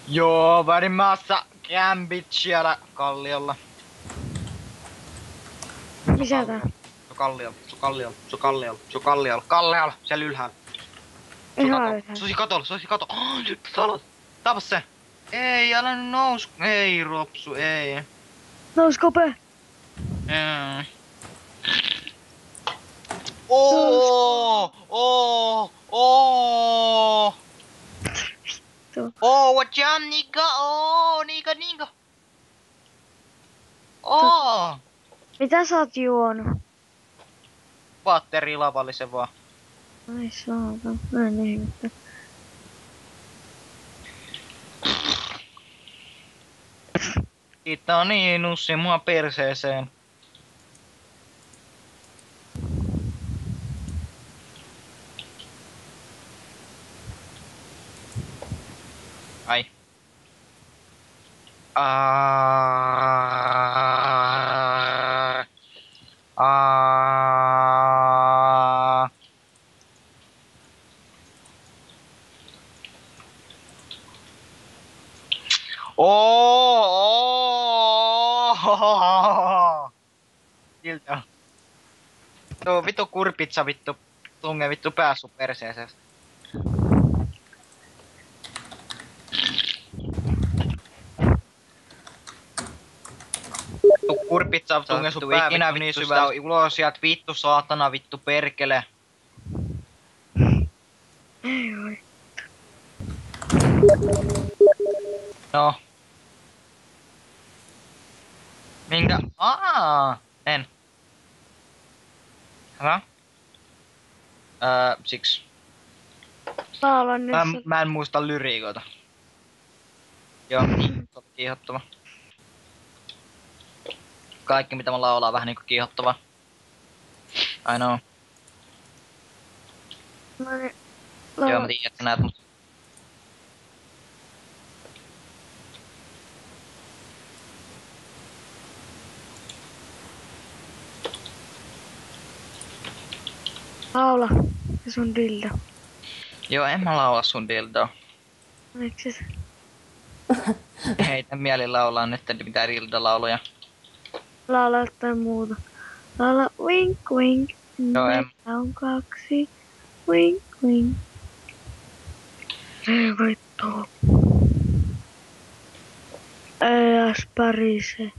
Joo, välimaassa kämpit siellä kalliolla. Missä tää? Kalliolla, siellä ylhäällä. Ihan ylhäällä. Susi katolla. Talot. Tapas se. Ei, älä nyt nous. Ei, Ropsu, ei. Nouskope! Mm. Oh, what jam, nigga? Oh, nigga. Oh. Mitä sä oot juonut? Patteri lavallisen vaan. Ai saatan, mä en ihmettä. Siitä on niin nussi mua perseeseen. Ai. Siltä. Tuo vittu kurpitsa vittu tunge vittu pää sun perseeseen. Vittu kurpitsa tunge sun pää vittu niin syvää ulos sieltä vittu saatana vittu perkele. Ei voi. No. Minkä? En. Hyvä. Siksi. Laulan nyt. Mä en muista lyriikoita. Joo, niin, kiihottava. Kaikki mitä mä laulaan on vähän niinku kiihottava. I know. Joo, mä tiedän, että näet mut. Laula. Se sun dildo. Joo, en mä laula sun dildoa. Miksi se? Heitä mieli laulaa nyt mitään dildo-lauluja. Laula jotain muuta. Laula wink wink. Joo, Meitä on kaksi. Wink wink. Ei vittu. Ei as parise.